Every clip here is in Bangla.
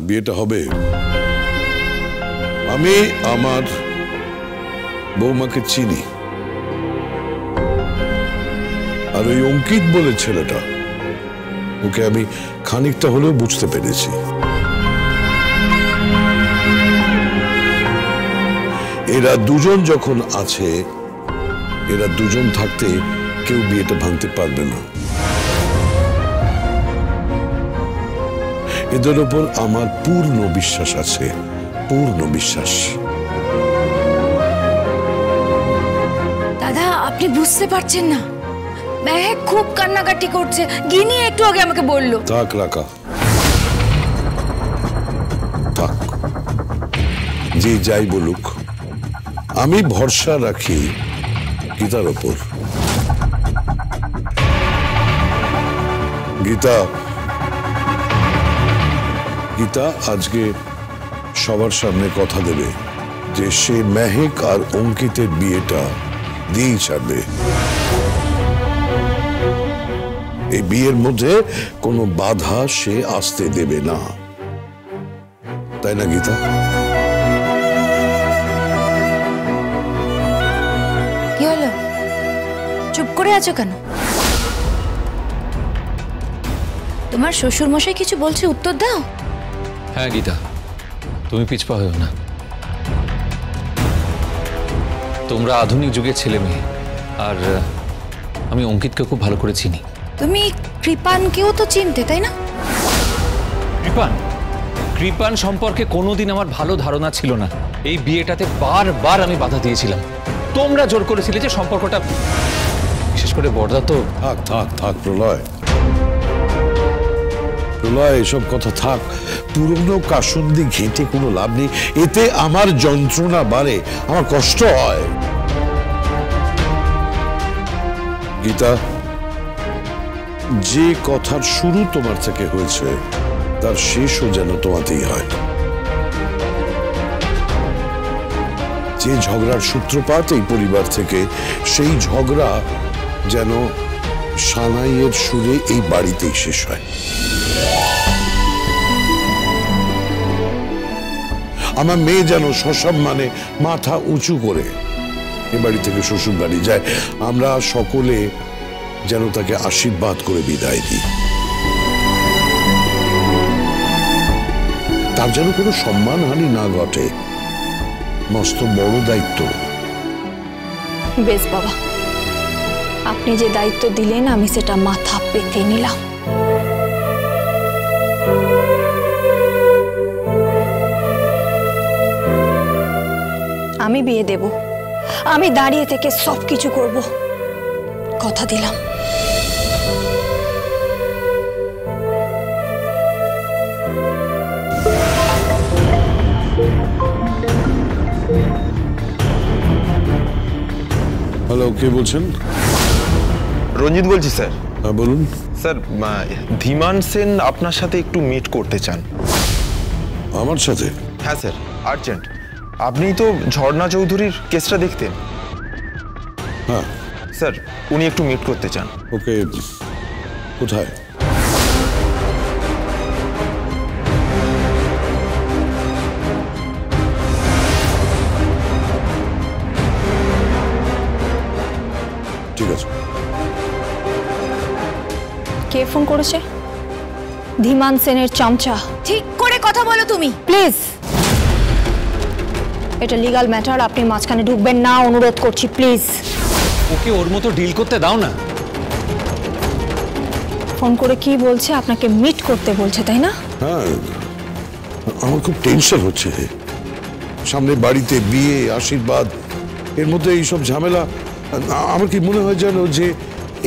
বিয়েটা হবে। আমি আমার বৌমাকে চিনি, আর ওই অঙ্কিত বলে ছেলেটা, ওকে আমি খানিকটা হলেও বুঝতে পেরেছি। এরা দুজন যখন আছে, এরা দুজন থাকতে কেউ বিয়েটা ভাঙতে পারবে না। এদের ওপর আমার পূর্ণ বিশ্বাস আছে, পূর্ণ বিশ্বাস। দাদা, আপনি বুঝতে পারছেন না, মেহেক খুব কান্নাকাটি করছে। গিনি একটু আগে আমাকে বললো। থাক রাখা, থাক, যে যাই বলুক, আমি ভরসা রাখি গীতার ওপর। গীতা আজকে সবার সামনে কথা দেবে যে সে মেহেক আর অঙ্কিতের বিয়েটা দিয়েই ছাড়বে। এই বিয়ের মধ্যে কোনো বাধা সে আসতে দেবে না, তাই না গীতা? কি হলো, চুপ করে আছো কেন? তোমার শ্বশুর মশাই কিছু বলছে, উত্তর দাও। হ্যাঁ গীতা, তুমি পিছপা হও না। তোমরা আধুনিক যুগের ছেলে মেয়ে, আর আমি অঙ্কিতকে খুব ভালো করে চিনি। তুমি কৃপানকেও তো চিনতে, তাই না? কৃপান সম্পর্কে কোনোদিন আমার ভালো ধারণা ছিল না। এই বিয়েটাতে বারবার আমি বাধা দিয়েছিলাম, তোমরা জোর করেছিলে যে সম্পর্কটা, বিশেষ করে বড়দা তো। থাক থাক থাক প্রলয়, এসব কথা থাক। পুরনো কাসুন্দি ঘেঁটে কোনো লাভ নেই, এতে আমার যন্ত্রণা বাড়ে, আমার কষ্ট হয়। গীতা, যে কথার শুরু তোমার থেকে হয়েছে তার শেষও যেন তোমাতেই হয়। যে ঝগড়ার সূত্রপাত এই পরিবার থেকে, সেই ঝগড়া যেন সানাইয়ের সুরে এই বাড়িতেই শেষ হয়। আমার মেয়ে যেন সসম্মানে মাথা উঁচু করে এ বাড়ি থেকে শ্বশুর বাড়ি যায়, আমরা সকলে যেন তাকে আশীর্বাদ করে বিদায় দিই। তার যেন কোনো সম্মানহানি না ঘটে, মস্ত বড় দায়িত্ব। বেশ বাবা, আপনি যে দায়িত্ব দিলেন আমি সেটা মাথা পেতে নিলাম। আমি বিয়ে দেব, আমি দাঁড়িয়ে থেকে সবকিছু করব, কথা দিলাম। হ্যালো, কে বলছেন? রঞ্জিত বলছি স্যার। হ্যাঁ বলুন। স্যার, ধীমান সেন আপনার সাথে একটু মিট করতে চান। আমার সাথে? হ্যাঁ স্যার, আর্জেন্ট। আপনি তো ঝর্ণা চৌধুরীর কেসটা দেখতেন। হ্যাঁ স্যার, উনি একটু মিট করতে চান। ওকে, কোথায়? ঠিক আছে। কে ফোন করেছে? ধীমান সেনের চামচা। ঠিক করে কথা বলো তুমি, প্লিজ। এটা লিগ্যাল ম্যাটার, আপনি মাঝখানে ঢুকবেন না, অনুরোধ করছি প্লিজ। ওকে ওর মতো ডিল করতে দাও না। ফোন করে কি বলছে? আপনাকে মিট করতে বলছে, তাই না? হ্যাঁ, আমার খুব টেনশন হচ্ছে। সামনে বাড়িতে বিয়ে, আশীর্বাদ, এর মধ্যে এইসব ঝামেলা। আমার কি মনে হয় জানো যে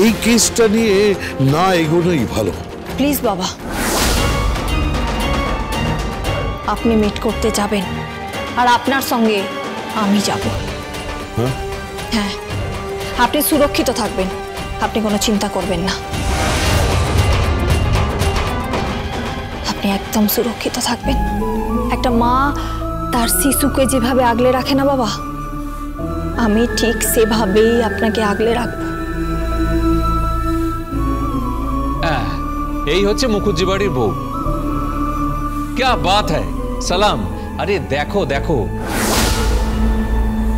এই কেসটা নিয়ে না এগোনোই ভালো। প্লিজ বাবা, আপনি মিট করতে যাবেন আর আপনার সঙ্গে আমি যাব। হ্যাঁ হ্যাঁ, আপনি সুরক্ষিত থাকবেন, আপনি কোনো চিন্তা করবেন না। আপনি একদম সুরক্ষিত থাকবেন। একটা মা তার শিশুকে যেভাবে আগলে রাখে না বাবা, আমি ঠিক সেভাবেই আপনাকে আগলে রাখবো। এই হচ্ছে মুখুজ্জি বাড়ির বউ। क्या बात है সালাম। আরে দেখো দেখো,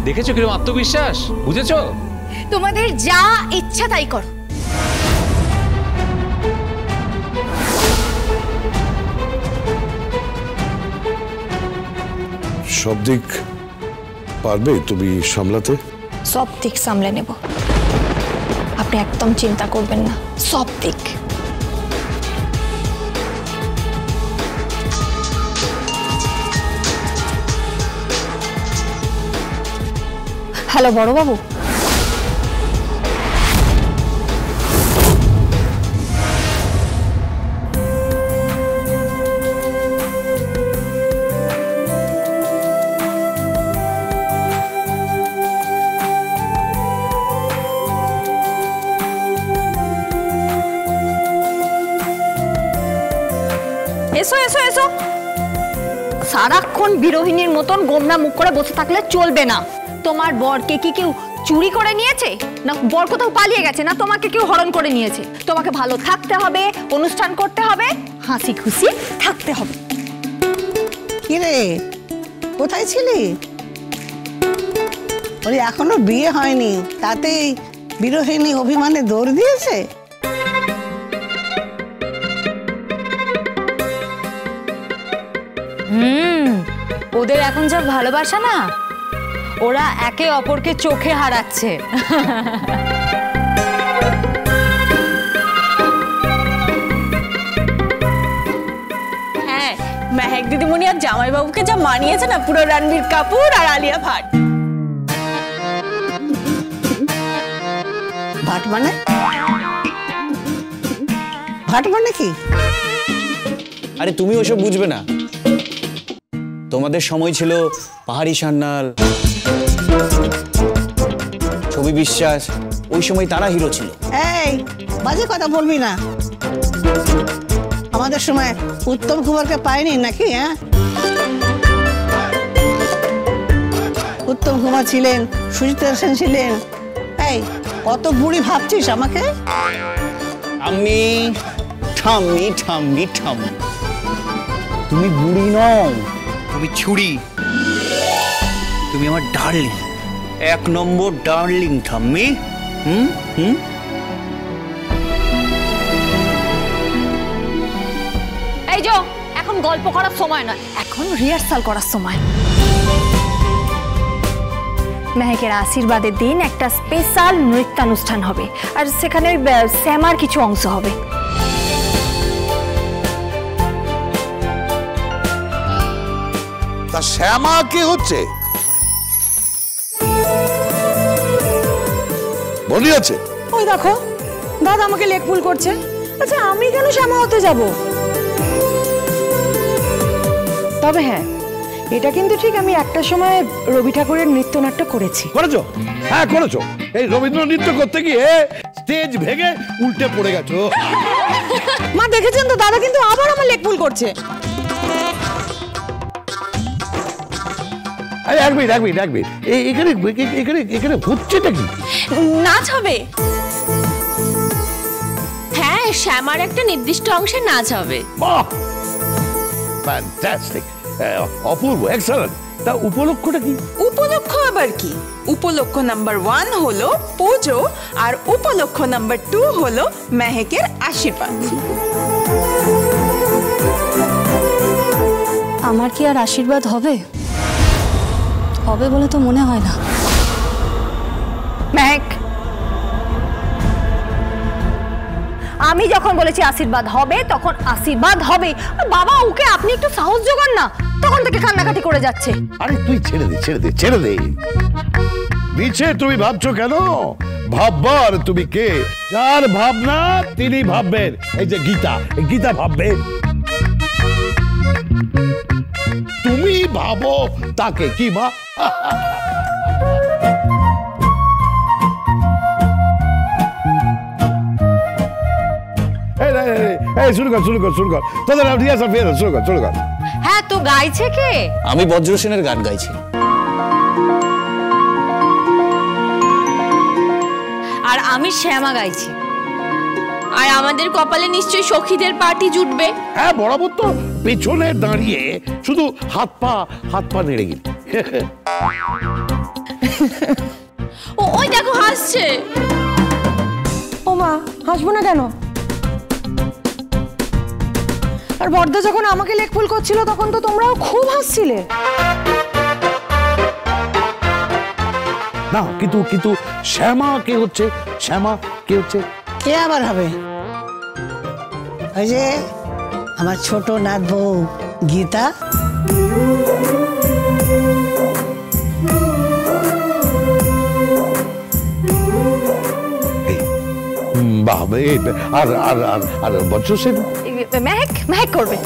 দেখেছো কিরকম আত্মবিশ্বাস, বুঝেছো? তোমাদের যা ইচ্ছা তাই করো। সব দিক পারবে তুমি সামলাতে? সব দিক সামলে নেব, আপনি একদম চিন্তা করবেন না, সব দিক। হ্যালো বড়বাবু, এসো এসো এসো। সারাক্ষণ বিরোহিনীর মতন গোমরা মুখ করে বসে থাকলে চলবে না। তোমার বরকে কি কেউ চুরি করে নিয়েছে, না বর কোথাও পালিয়ে গেছে, না তোমাকে কেউ হরণ করে নিয়েছে? তোমাকে ভালো থাকতে হবে, অনুষ্ঠান করতে হবে, হাসি খুশি থাকতে হবে। কিরে কোথায় ছিলি? ওরে এখনো বিয়ে হয়নি, তাতেই বিরোহিনী অভিমানে দৌড় দিয়েছে। ওদের এখন যা ভালোবাসা না, ওরা একে অপরকে চোখে হারাচ্ছে। হ্যাঁ, মেহেক দিদিমণি আর জামাইবাবুকে যা মানিয়েছে না, পুরো রণবীর কাপুর আর আলিয়া ভাট। ভাট মানে? ভাট মানে কি? আরে তুমি ওসব বুঝবে না, তোমাদের সময় ছিল পাহাড়ি সান্যাল, ছবি বিশ্বাস, ওই সময় তারা হিরো ছিল। এই বাজে কথা বলবি না, আমাদের সময় উত্তম কুমারকে পায়নি নাকি? হ্যাঁ, উত্তম কুমার ছিলেন, সুচিত্রা সেন ছিলেন। এই কত বুড়ি ভাবছিস আমাকে? আমি ঠাম্মি ঠাম্মি ঠাম্মি, তুমি বুড়ি নও, তুমি ছুরি, তুমি আমার ডার্লিং, 1 নম্বর ডার্লিং ঠাম্মি। এই যে এখন গল্প করার সময় নয়, এখন রিহার্সাল করার সময়। মেহেকের আশীর্বাদের দিন একটা স্পেশাল নৃত্যানুষ্ঠান হবে, আর সেখানে শ্যামার কিছু অংশ হবে। তা শ্যামা কি হচ্ছে? বলি আছে? ওই দেখো দাদা আমাকে লেগ পুল করছে। আচ্ছা আমি কেন শ্যামা হতে যাব? তবে হ্যাঁ, এটা কিন্তু ঠিক, আমি একটা সময় রবি ঠাকুরের নৃত্যনাট্য করেছি। করেছো? হ্যাঁ করেছো। এই রবীন্দ্র নৃত্য করতে গিয়ে স্টেজ ভেঙে উল্টে পড়ে গেছো। মা দেখেছেন তো, দাদা কিন্তু আবার আমার লেগ পুল করছে। এক মিনিট এখানে এখানে হচ্ছেটা কি? নাচ হবে। হ্যাঁ, শ্যামার একটা নির্দিষ্ট অংশে নাচ হবে। বাহ, ফ্যান্টাস্টিক, অপূর্ব, এক্সেলেন্ট। তা উপলক্ষটা কি? উপলক্ষ আবার কি? উপলক্ষ নাম্বার 1 হলো পুজো, আর উপলক্ষ নাম্বার 2 হলো মেহেকের আশীর্বাদ। আমার কি আর আশীর্বাদ হবে? হবে বলে তো মনে হয় না। মেহেক, আমি যখন বলেছি আশীর্বাদ হবে, তখন আশীর্বাদ হবে। বাবা, ওকে আপনি একটু সাহস জোগান না, তখন থেকে কান্নাকাটি করে যাচ্ছে। আরে তুই ছেড়ে দে। মিছে তুমি ভাবছো কেন? ভাববার তুমি কে? যার ভাবনা তিনি ভাববেন। এই যে গীতা ভাববেন। তুমি ভাবো তাকে, কি মা? শুরু কর তোদের রিহার্সাল শুরু কর। হ্যাঁ, তো গাইছে কে? আমি বজ্র সেনের গান গাইছি। আর আমি শ্যামা গাইছি। আর আমাদের কপালে নিশ্চয়ই সখীদের পার্টি জুটবে। হ্যাঁ, বরাবর তো পেছনে দাঁড়িয়ে শুধু হাত পা নেড়ে গেলি। ওই দেখো হাসছে। ও মা, হাসবো না কেন? আর বড়দা যখন আমাকে লেকফুল করছিল তখন তো তোমরাও খুব হাসছিলে। না কিন্তু শ্যামা কে হচ্ছে? শ্যামা কে হচ্ছে? কে আবার হবে? ওই যে আমার ছোট নাত বউ গীতা। বাহ, আর বজ্র সেন? মেহেক করবে।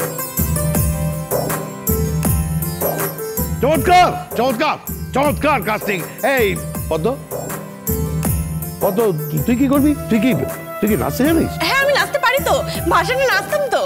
চমৎকার চমৎকার চমৎকার কাস্টিং। এই পদ্ম, তুই কি করবি? তুই কি নাচতে জানিস? হ্যাঁ আমি নাচতে পারি তো, ভাসানে নাচতাম তো।